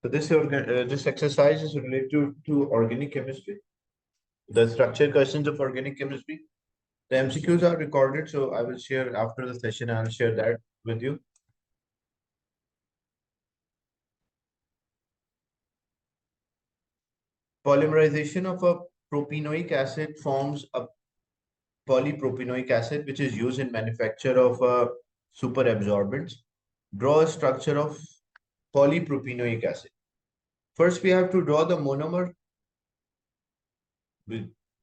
So this exercise is related to organic chemistry, the structure questions of organic chemistry. The MCQs are recorded, so I will share after the session. I'll share that with you. Polymerization of a propenoic acid forms a polypropenoic acid, which is used in manufacture of superabsorbents. Draw a structure of polypropenoic acid. First, we have to draw the monomer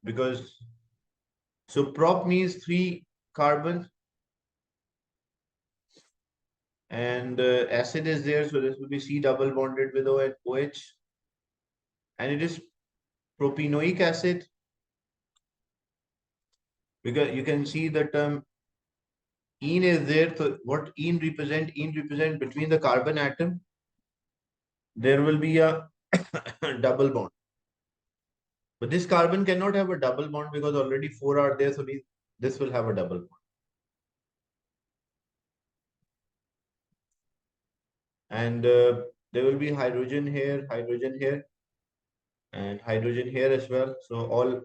because so prop means 3 carbon and acid is there, so this will be C double bonded with O and OH, and it is propenoic acid because you can see the term ene is there. So what ene represent? Ene represent between the carbon atom there will be a double bond, but this carbon cannot have a double bond because already 4 are there, so this will have a double bond. And there will be hydrogen here, and hydrogen here as well. So all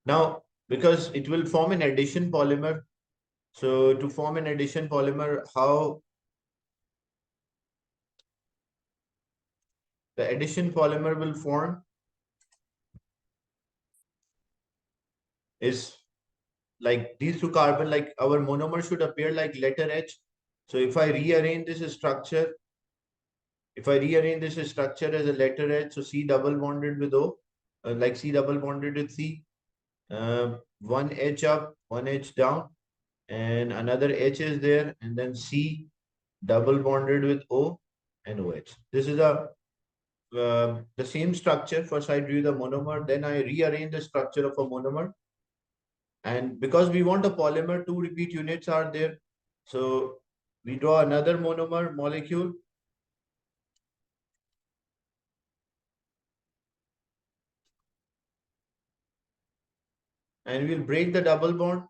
now, because it will form an addition polymer. So to form an addition polymer, how the addition polymer will form is like these 2 carbon, like our monomer should appear like letter H. So if I rearrange this structure, as a letter H, so C double bonded with O, like C double bonded with C, one H up, one H down, and another H is there, and then C double bonded with O and OH. This is the same structure. First I drew the monomer, then I rearrange the structure of a monomer. And because we want a polymer, 2 repeat units are there. So we draw another monomer molecule. And we'll break the double bond.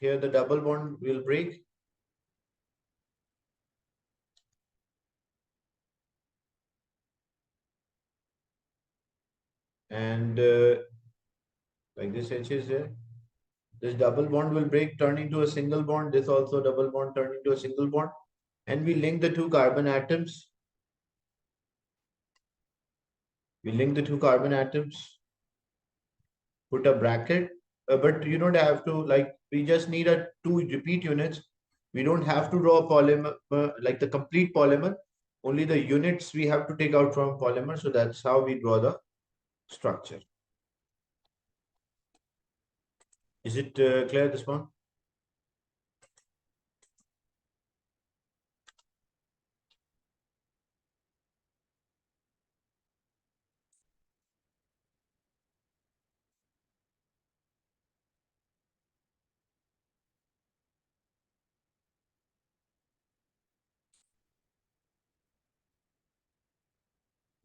Here the double bond will break. And like this H is there. This double bond will break, turn into a single bond. This also double bond turn into a single bond. And we link the 2 carbon atoms. Put a bracket, but you don't have to, like, we just need a 2 repeat units. We don't have to draw a polymer, like the complete polymer. Only the units we have to take out from polymer. So that's how we draw the structure. Is it clear, this one?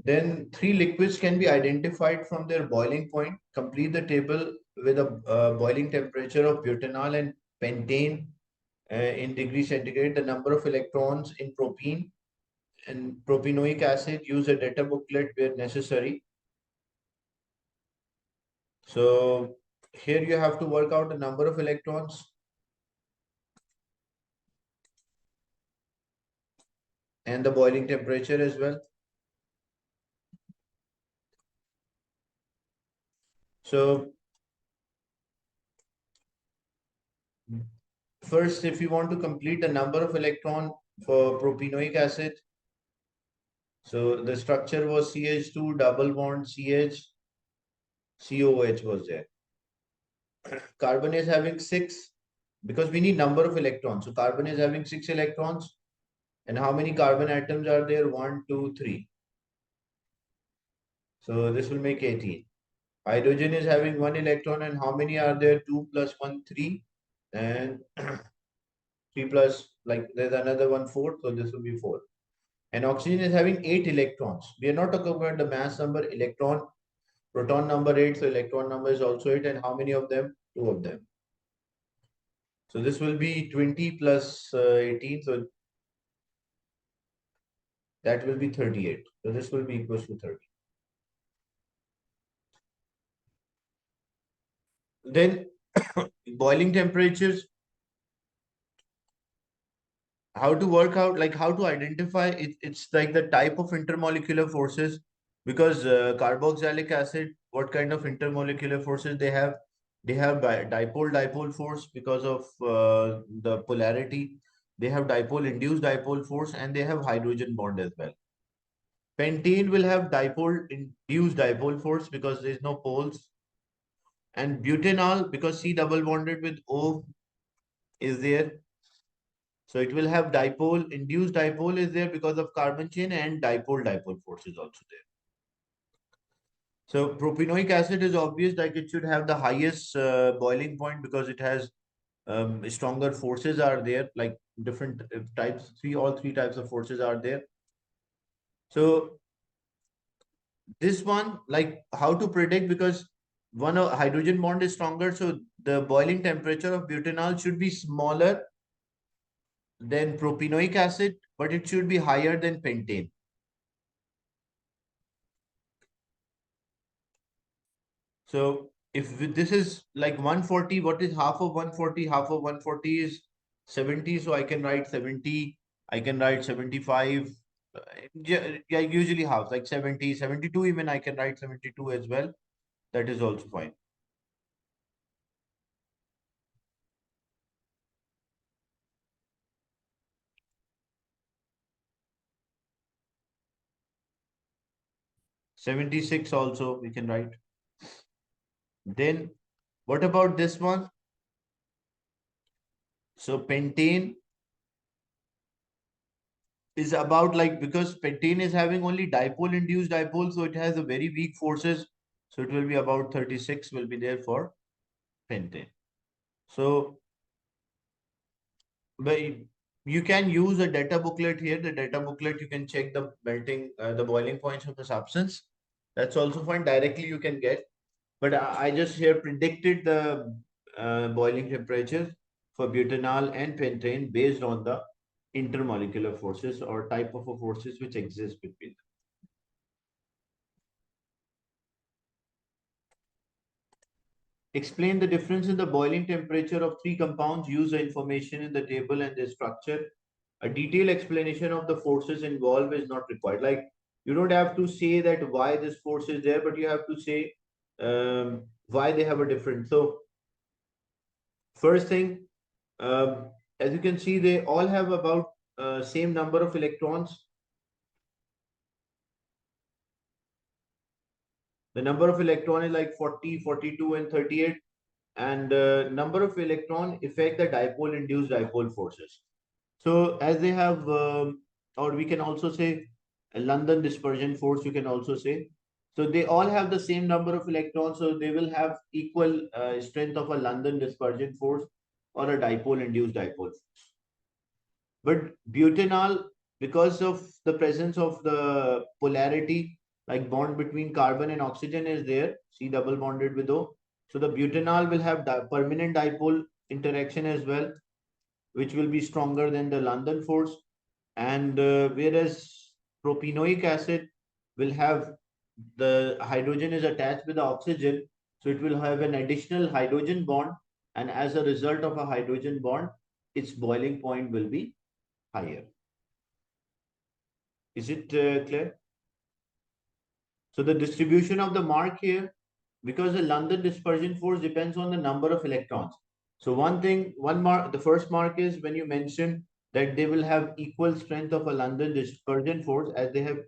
Then 3 liquids can be identified from their boiling point. Complete the table with a boiling temperature of butanol and pentane in degree centigrade, the number of electrons in propene and propenoic acid. Use a data booklet where necessary. So here you have to work out the number of electrons and the boiling temperature as well. So first, if you want to complete the number of electron for propenoic acid, so the structure was CH2 double bond CH, COH was there. Carbon is having 6 because we need number of electrons. So carbon is having 6 electrons. And how many carbon atoms are there? 1, 2, 3. So this will make 18. Hydrogen is having 1 electron, and how many are there? 2 plus 1, 3. And 3 plus, like there's another one, 4. So this will be 4. And oxygen is having 8 electrons. We are not talking about the mass number, proton number 8. So electron number is also 8. And how many of them? 2 of them. So this will be 20 plus 18. So That will be 38. So this will be equals to 30. Then boiling temperatures, how to work out, like how to identify it, it's like the type of intermolecular forces, because carboxylic acid, what kind of intermolecular forces they have dipole force because of the polarity, they have dipole induced dipole force, and they have hydrogen bond as well. Pentane will have dipole induced dipole force because there is no poles, and butanol, because C double bonded with O is there, so it will have dipole, induced dipole is there because of carbon chain, and dipole force is also there. So propenoic acid is obvious, like it should have the highest boiling point because it has stronger forces are there, like different types, all three types of forces are there. So this one, like how to predict, because one hydrogen bond is stronger, so the boiling temperature of butanol should be smaller than propenoic acid, but it should be higher than pentane. So if this is like 140, what is half of 140? Half of 140 is 70. So I can write 70. I can write 75. Yeah, usually half, like 70, 72 even I can write 72 as well. That is also fine. '76 also we can write. Then what about this one? So pentane is about, like, because pentane is having only dipole induced dipole, so it has a very weak forces. So it will be about 36 will be there for pentane. So but you can use a data booklet here. The data booklet, you can check the the boiling points of the substance. That's also fine. Directly you can get. But I just here predicted the boiling temperature for butanol and pentane based on the intermolecular forces or type of forces which exist between them. Explain the difference in the boiling temperature of three compounds. Use the information in the table and the structure. A detailed explanation of the forces involved is not required. Like, you don't have to say that why this force is there, but you have to say why they have a difference. So first thing, as you can see, they all have about same number of electrons. The number of electron is like 40, 42, and 38. And number of electron affect the dipole induced dipole forces. So as they have, or we can also say a London dispersion force, you can also say. So they all have the same number of electrons, so they will have equal strength of a London dispersion force or a dipole induced dipole force. But butanol, because of the presence of the polarity, like bond between carbon and oxygen is there, C double bonded with O. So the butanol will have permanent dipole interaction as well, which will be stronger than the London force. And whereas propenoic acid will have the hydrogen is attached with the oxygen, so it will have an additional hydrogen bond. And as a result of a hydrogen bond, its boiling point will be higher. Is it clear? So the distribution of the mark here, because the London dispersion force depends on the number of electrons. So one thing, one mark, the first mark is when you mention that they will have equal strength of a London dispersion force as they have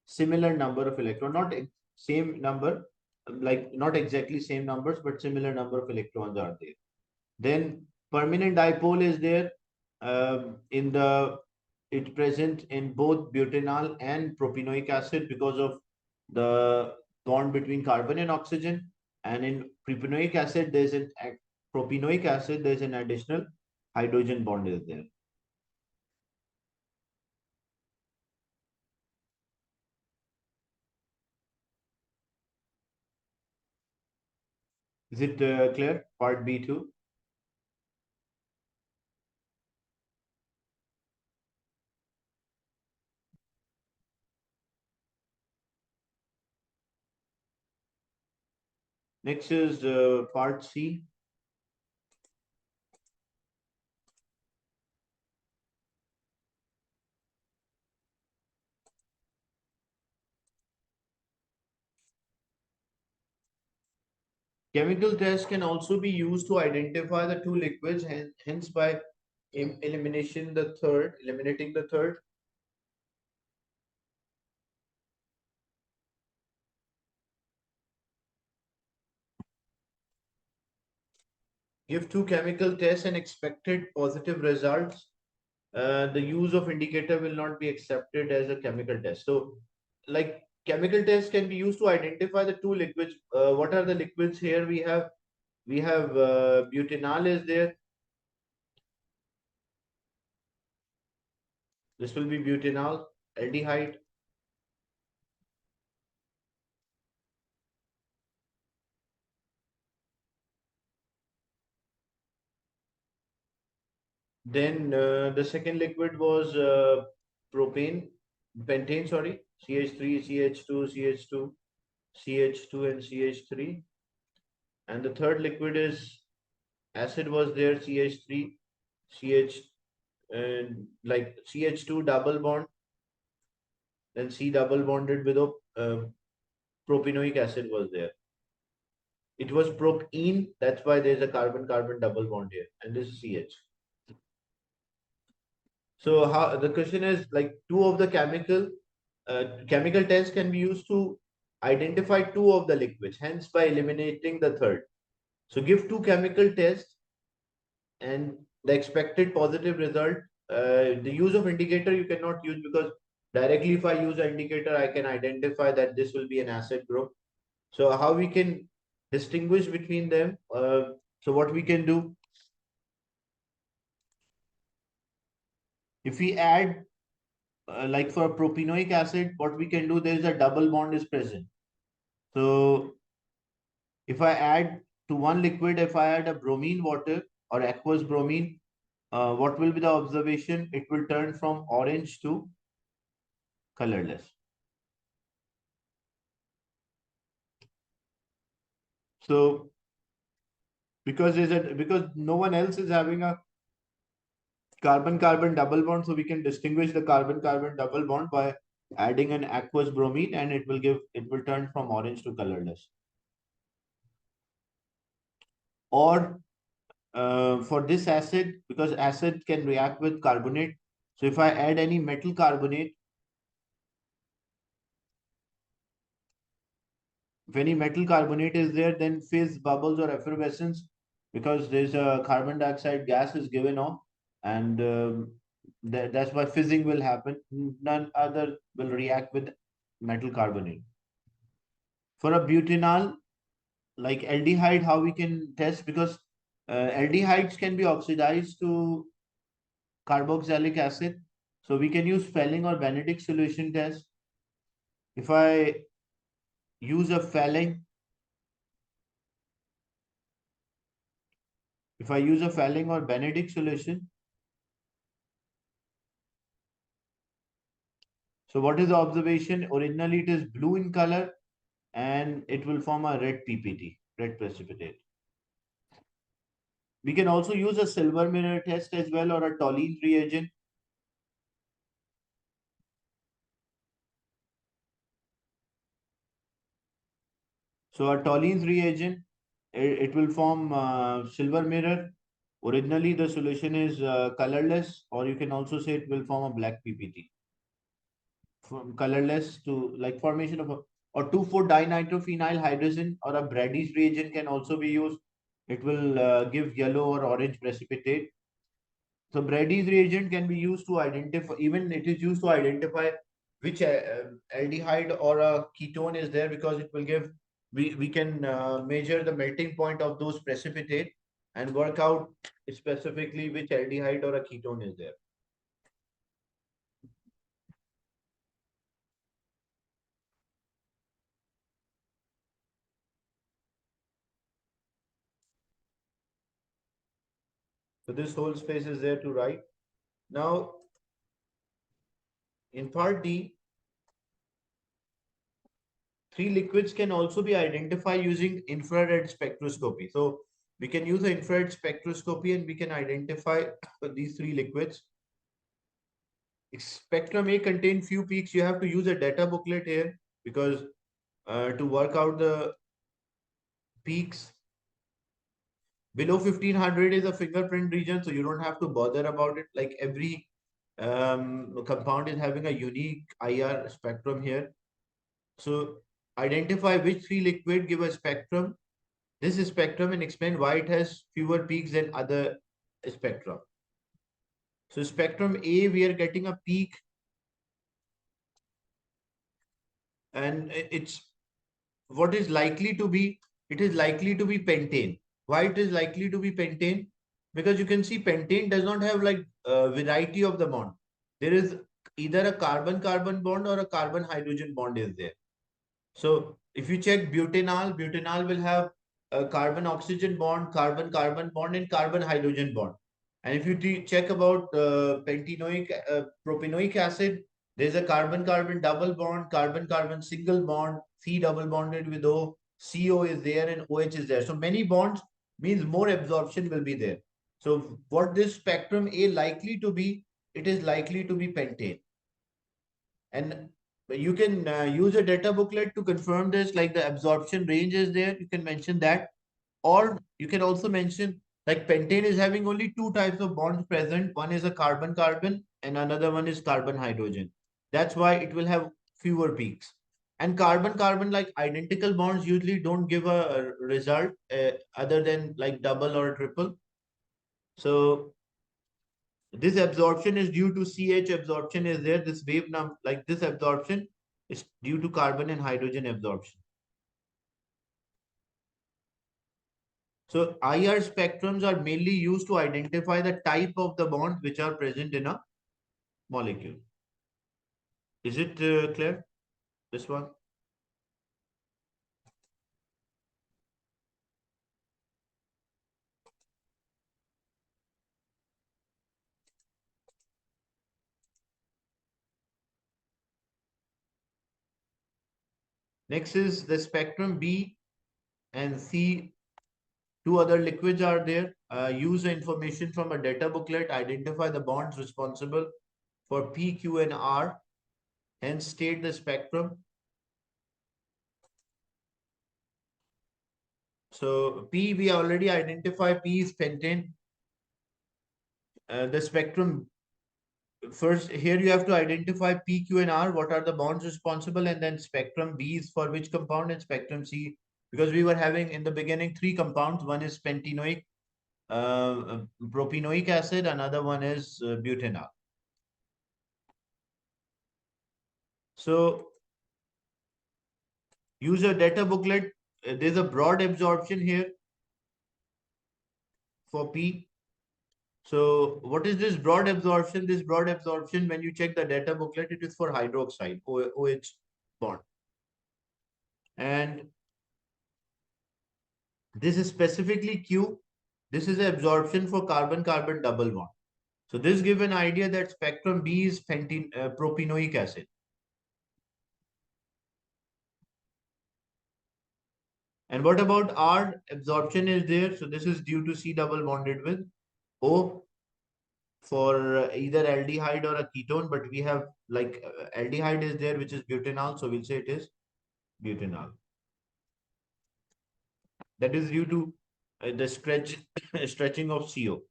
similar number of electrons, not same number, like not exactly same numbers, but similar number of electrons are there. Then permanent dipole is there in the it present in both butanol and propenoic acid because of the bond between carbon and oxygen. And in propenoic acid, there's an additional hydrogen bond is there. Is it clear? Part B2. Next is part C. Chemical tests can also be used to identify the two liquids, hence by eliminating the third. Give two chemical tests and expected positive results. The use of indicator will not be accepted as a chemical test. So, like chemical tests can be used to identify the two liquids. What are the liquids here? We have butanol is there. This will be butanol, aldehyde. Then the second liquid was propane, pentane, sorry, CH3, CH2, CH2, CH2, and CH3. And the third liquid is acid was there, CH3, CH, and like CH2 double bond, then C double bonded with a propanoic acid was there. It was propene, that's why there's a carbon-carbon double bond here, and this is CH. So how the question is like two of the chemical tests can be used to identify two of the liquids, hence by eliminating the third. So give two chemical tests and the expected positive result. The use of indicator you cannot use because directly if I use an indicator, I can identify that this will be an acid group. So how we can distinguish between them? So what we can do, if we add like for propanoic acid, what we can do, there is a double bond is present. So if I add to one liquid, if I add a bromine water or aqueous bromine, what will be the observation? It will turn from orange to colorless. So because no one else is having a carbon-carbon double bond, so we can distinguish the carbon-carbon double bond by adding an aqueous bromine, and it will turn from orange to colorless. Or for this acid, because acid can react with carbonate, so if I add any metal carbonate, if any metal carbonate is there, then fizz, bubbles, or effervescence, because there's a carbon dioxide gas is given off, and that's why fizzing will happen. None other will react with metal carbonate. For a butanol, like aldehyde, how we can test? Because aldehydes can be oxidized to carboxylic acid. So we can use Fehling or Benedict solution test. If I use a Fehling, if I use a Fehling or Benedict solution, so what is the observation? Originally it is blue in color and it will form a red PPT, red precipitate. We can also use a silver mirror test as well or a toluene reagent. So a toluene reagent, it will form silver mirror. Originally the solution is colorless, or you can also say it will form a black PPT. From colorless to like formation of a or 2,4-dinitrophenyl hydrogen or a Brady's reagent can also be used. It will give yellow or orange precipitate. So Brady's reagent can be used to identify, even it is used to identify which aldehyde or a ketone is there, because it will give, we can measure the melting point of those precipitate and work out specifically which aldehyde or a ketone is there. So this whole space is there to write. Now, in part D, Three liquids can also be identified using infrared spectroscopy. So we can use the infrared spectroscopy and we can identify these three liquids. Spectrum A contain few peaks. You have to use a data booklet here because to work out the peaks. Below 1500 is a fingerprint region, so you don't have to bother about it. Like every compound is having a unique IR spectrum here. So identify which three liquid give a spectrum, this is spectrum, and explain why it has fewer peaks than other spectrum. So spectrum A, we are getting a peak, and it's what is likely to be, it is likely to be pentane. Why it is likely to be pentane? Because you can see pentane does not have like a variety of the bond. There is either a carbon-carbon bond or a carbon-hydrogen bond is there. So if you check butanol, butanol will have a carbon-oxygen bond, carbon-carbon bond, and carbon-hydrogen bond. And if you check about propanoic acid, there's a carbon-carbon double bond, carbon-carbon single bond, C double bonded with O, CO is there, and OH is there. So many bonds means more absorption will be there. So what this spectrum A likely to be, it is likely to be pentane. And you can use a data booklet to confirm this, like the absorption range is there. You can mention that. Or you can also mention like pentane is having only two types of bonds present. One is a carbon-carbon and another one is carbon-hydrogen. That's why it will have fewer peaks. And carbon-carbon, like identical bonds usually don't give a result other than like double or triple. So this absorption is due to CH absorption is there. This wave like this absorption is due to carbon and hydrogen absorption. So IR spectrums are mainly used to identify the type of the bonds which are present in a molecule. Is it clear? This one? Next is the spectrum B and C. Two other liquids are there. Use the information from a data booklet. Identify the bonds responsible for P, Q, and R. Hence state the spectrum. So P, we already identify P is pentane. The spectrum, first here you have to identify P, Q, and R. What are the bonds responsible? And then spectrum B is for which compound, and spectrum C, because we were having in the beginning three compounds. One is pentanoic, propanoic acid. Another one is butanol. So use a data booklet. There's a broad absorption here for P. So what is this broad absorption? This broad absorption, when you check the data booklet, it is for hydroxide, OH bond. And this is specifically Q. This is absorption for carbon-carbon double bond. So this gives an idea that spectrum B is propanoic acid. And what about R? Absorption is there. So this is due to C double bonded with O for either aldehyde or a ketone. But we have like aldehyde is there, which is butanol. So we'll say it is butanol. That is due to the stretching of CO.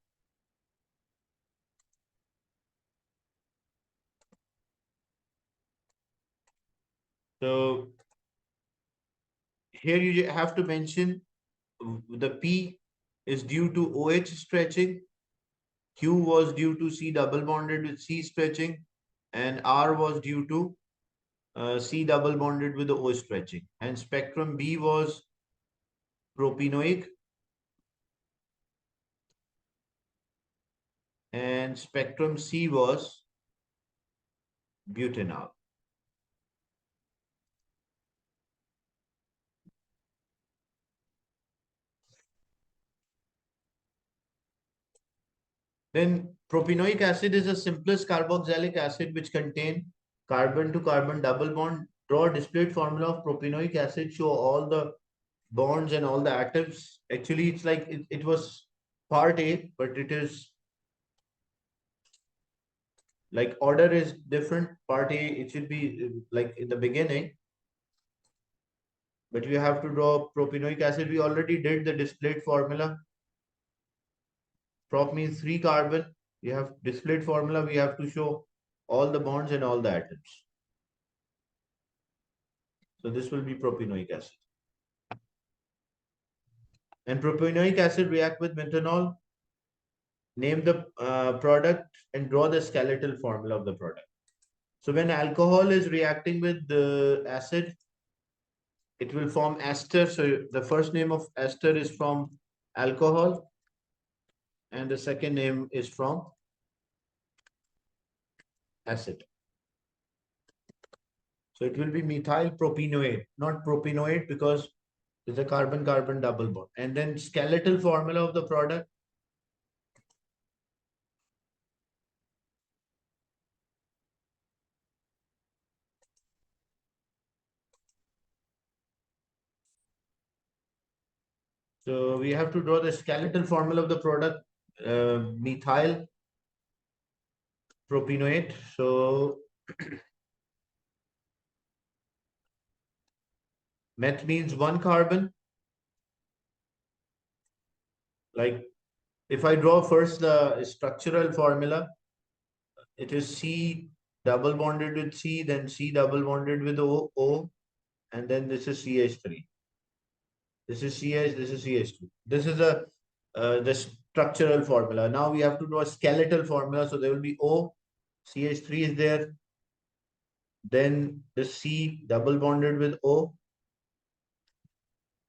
So here you have to mention the P is due to OH stretching, Q was due to C double bonded with C stretching, and R was due to C double bonded with the O stretching. And spectrum B was propanoic, and spectrum C was butanol. Then propanoic acid is the simplest carboxylic acid which contain carbon to carbon double bond. draw a displayed formula of propanoic acid, show all the bonds and all the atoms. Actually, it's like it was part A, but it is like order is different. Part A, it should be like in the beginning, but we have to draw propanoic acid. We already did the displayed formula. Prop means 3 carbon. We have displayed formula. We have to show all the bonds and all the atoms. So this will be propanoic acid. And propanoic acid react with methanol. Name the product and draw the skeletal formula of the product. So when alcohol is reacting with the acid, it will form ester. So the first name of ester is from alcohol, and the second name is from acid. So it will be methyl propanoate, not propanoate, because it's a carbon-carbon double bond. And then skeletal formula of the product. So we have to draw the skeletal formula of the product, methyl propanoate. So meth means 1 carbon. Like if I draw first the structural formula, it is C double bonded with C, then C double bonded with O, and then this is CH3. This is CH, this is CH2. This is the structural formula. Now we have to do a skeletal formula. So there will be O, CH3 is there. Then the C double bonded with O.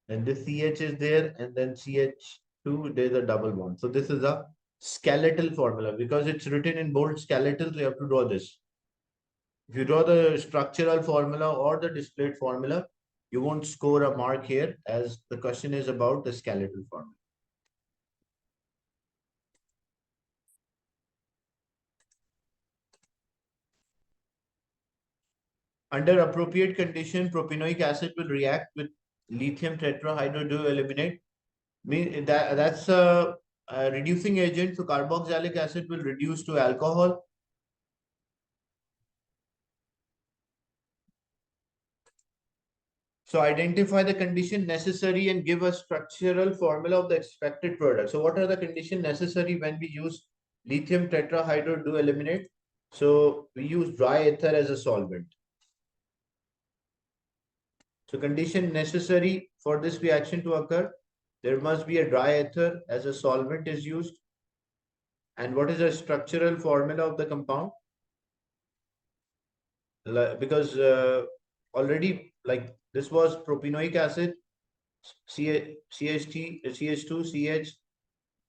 And this CH is there. And then CH2, there's a double bond. So this is a skeletal formula. Because it's written in bold skeletal, so you have to draw this. If you draw the structural formula or the displayed formula, you won't score a mark here, as the question is about the skeletal formula. Under appropriate condition, propanoic acid will react with lithium tetrahydroduoeliminate. That's a reducing agent. So carboxylic acid will reduce to alcohol. So identify the condition necessary and give a structural formula of the expected product. So what are the conditions necessary when we use lithium tetrahydroduoeliminate? So we use dry ether as a solvent. So condition necessary for this reaction to occur, there must be a dry ether as a solvent is used. And what is the structural formula of the compound? Because already like this was propanoic acid, CH2, CH,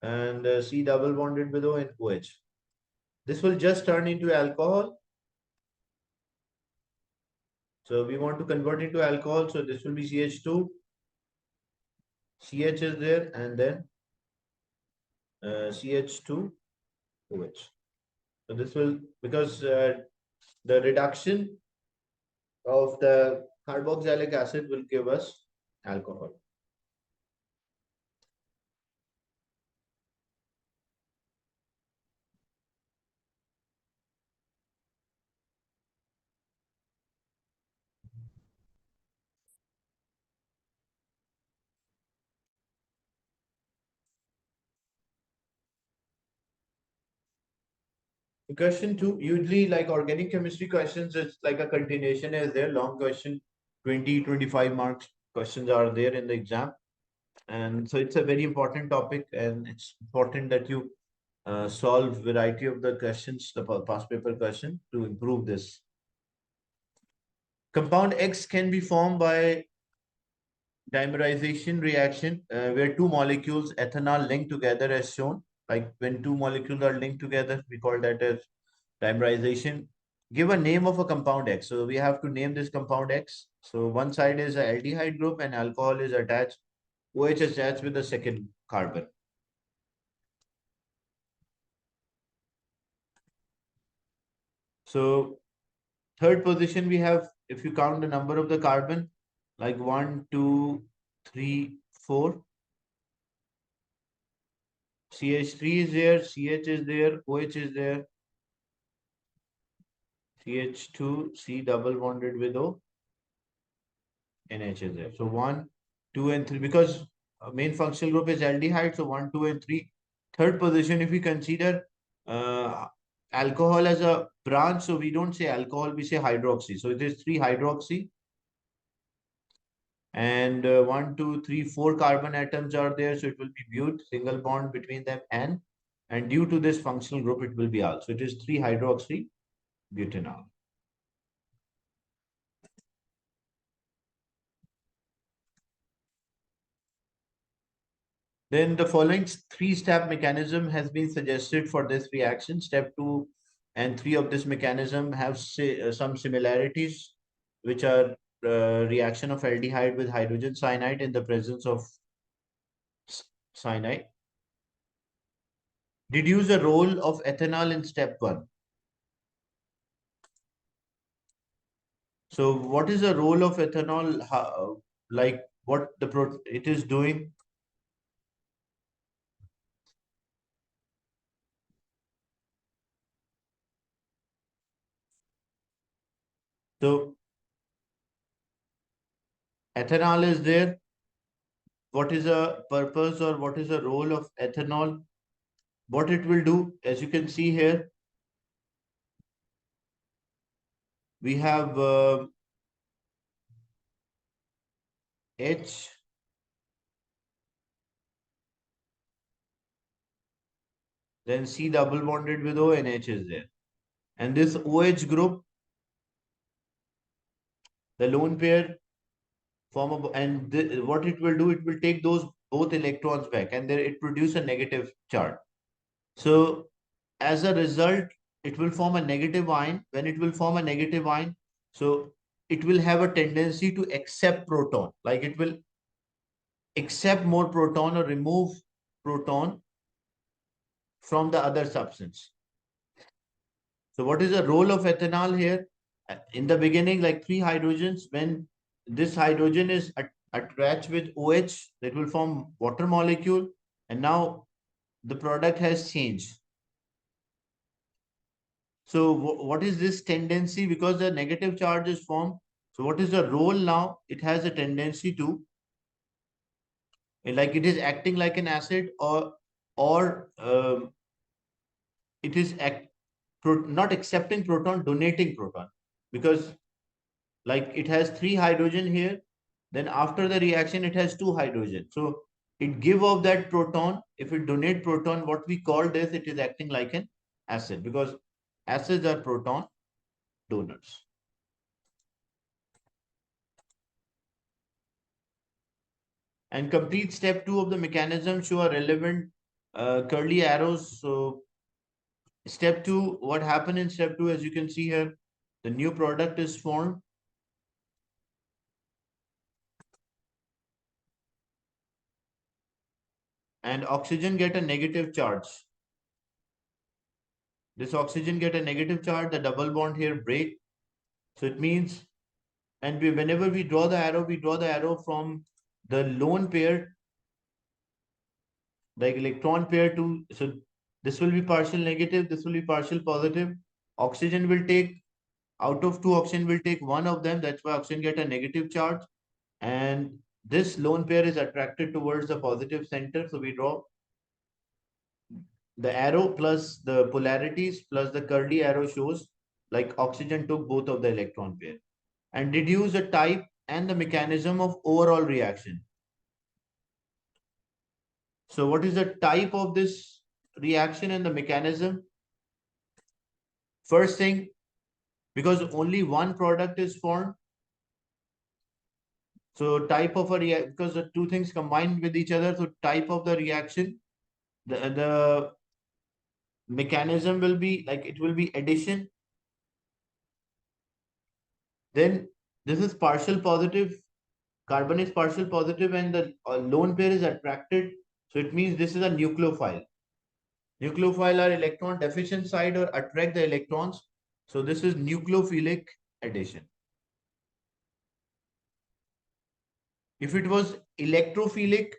and C double bonded with O and OH. This will just turn into alcohol. So we want to convert into alcohol. So this will be CH2, CH is there, and then CH2, OH. So this will, because the reduction of the carboxylic acid will give us alcohol. Question 2, usually like organic chemistry questions, it's like a continuation is there, long question, 20-25 marks questions are there in the exam. And so it's a very important topic, and it's important that you solve variety of the questions, the past paper question, to improve this. Compound X can be formed by dimerization reaction, where two molecules ethanol link together as shown. Like when two molecules are linked together, we call that as dimerization. Give a name of a compound X. So we have to name this compound X. So one side is an aldehyde group and alcohol is attached. OH is attached with the second carbon. So third position we have if you count the number of the carbon, like 1, 2, 3, 4. CH3 is there, CH is there, OH is there, CH2, C double bonded with O, NH is there. So 1, 2, and 3, because main functional group is aldehyde, so 1, 2, and 3. Third position, if we consider uh, alcohol as a branch, so we don't say alcohol, we say hydroxy. So it is 3 hydroxy, and 1, 2, 3, 4 carbon atoms are there, so it will be but, single bond between them, and due to this functional group, it will be al. So it is 3 hydroxy butanol. Then the following 3-step mechanism has been suggested for this reaction. Step 2 and 3 of this mechanism have some similarities, which are reaction of aldehyde with hydrogen cyanide in the presence of cyanide. Deduce the role of ethanol in step 1. So what is the role of ethanol? Like what it is doing? So ethanol is there. What is the purpose or what is the role of ethanol? What it will do, as you can see here, we have H, then C double bonded with O, and H is there. And this OH group, the lone pair form of, and what it will do, it will take those both electrons back, and then it produce a negative charge. So as a result, it will form a negative ion. When it will form a negative ion, so it will have a tendency to accept proton, like it will accept more proton or remove proton from the other substance. So what is the role of ethanol here? In the beginning, like 3 hydrogens, when this hydrogen is attached with OH, that will form water molecule, and now the product has changed. So what is this tendency? Because the negative charge is formed. So what is the role now? It has a tendency to, like it is acting like an acid, or it is not accepting proton, donating proton, because like it has 3 hydrogen here, then after the reaction it has 2 hydrogen, so it give off that proton. If it donate proton, what we call this, it is acting like an acid, because acids are proton donors. And complete step 2 of the mechanism show a relevant curly arrows. So step 2, what happened in step 2, as you can see here, the new product is formed, and oxygen get a negative charge. This oxygen get a negative charge, the double bond here break. So it means, and whenever we draw the arrow, we draw the arrow from the lone pair, like electron pair to, so this will be partial negative, this will be partial positive. Oxygen will take, out of 2 oxygen will take 1 of them, that's why oxygen get a negative charge. And this lone pair is attracted towards the positive center. So we draw the arrow plus the polarities plus the curly arrow shows like oxygen took both of the electron pair. And deduce the type and the mechanism of overall reaction. So what is the type of this reaction and the mechanism? First thing, because only one product is formed, so type of a reaction, because the 2 things combined with each other, so type of the reaction, the mechanism will be like, it will be addition. Then this is partial positive, carbon is partial positive, and the lone pair is attracted. So it means this is a nucleophile. Nucleophile are electron deficient side or attract the electrons. So this is nucleophilic addition. If it was electrophilic,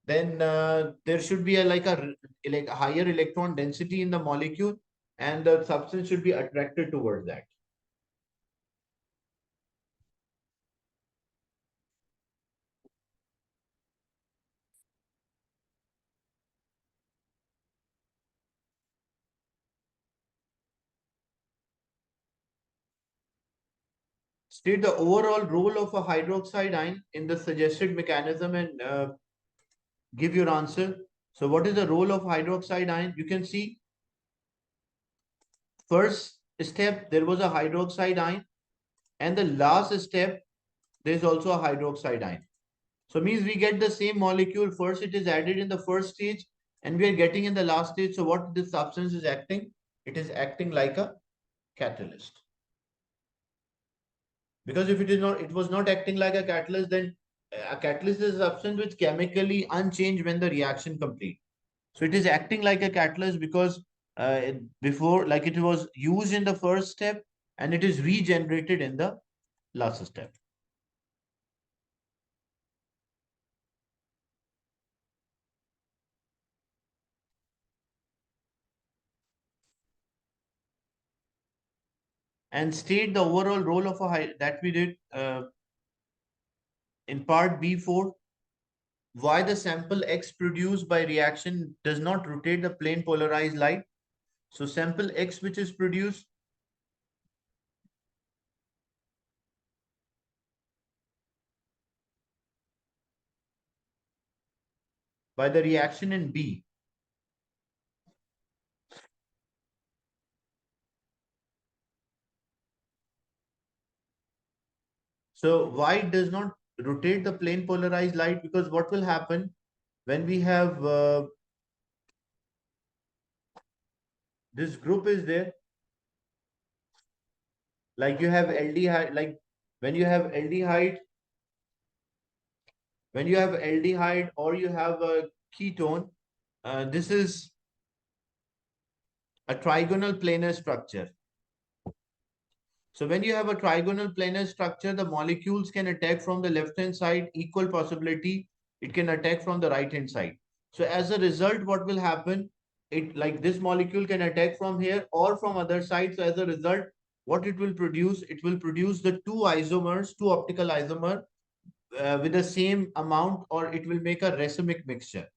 then there should be a higher electron density in the molecule, and the substance should be attracted towards that. State the overall role of a hydroxide ion in the suggested mechanism and give your answer. So what is the role of hydroxide ion? You can see first step there was a hydroxide ion, and the last step there is also a hydroxide ion. So means we get the same molecule. First it is added in the first stage and we are getting in the last stage. So what this substance is acting? It is acting like a catalyst. Because if it is not, it was not acting like a catalyst, then a catalyst is a substance which chemically unchanged when the reaction complete. So it is acting like a catalyst because before, like it was used in the first step and it is regenerated in the last step. And state the overall role of a that we did in part B4. Why the sample X produced by reaction does not rotate the plane polarized light. So sample X which is produced by the reaction in B. So why it does not rotate the plane polarized light? Because what will happen when we have this group is there, like you have aldehyde, like when you have aldehyde, or you have a ketone, this is a trigonal planar structure. So when you have a trigonal planar structure, the molecules can attack from the left-hand side, equal possibility. It can attack from the right-hand side. So as a result, what will happen? It like this molecule can attack from here or from other side. So as a result, what it will produce? It will produce the two isomers, two optical isomer with the same amount, or it will make a racemic mixture.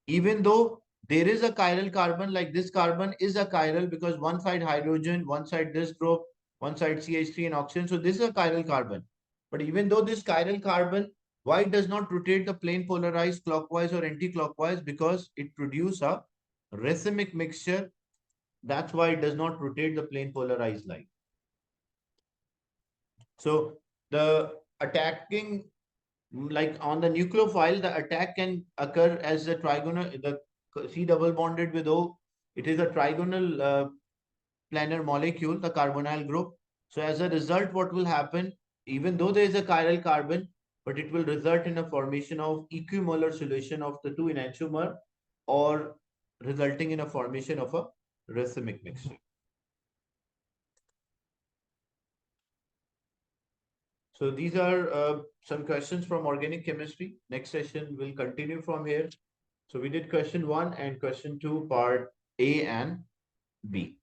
Even though there is a chiral carbon, like this carbon is a chiral because one side hydrogen, one side this group, one side CH3 and oxygen. So this is a chiral carbon. But even though this chiral carbon, why it does not rotate the plane polarized clockwise or anti-clockwise? Because it produces a racemic mixture. That's why it does not rotate the plane polarized light. So the attacking, like on the nucleophile, the attack can occur as a trigonal, the C double bonded with O. It is a trigonal planar molecule, the carbonyl group. So as a result, what will happen, even though there is a chiral carbon, but it will result in a formation of equimolar solution of the two enantiomer, or resulting in a formation of a racemic mixture. So these are some questions from organic chemistry. Next session will continue from here. So we did question 1 and question 2, part A and B.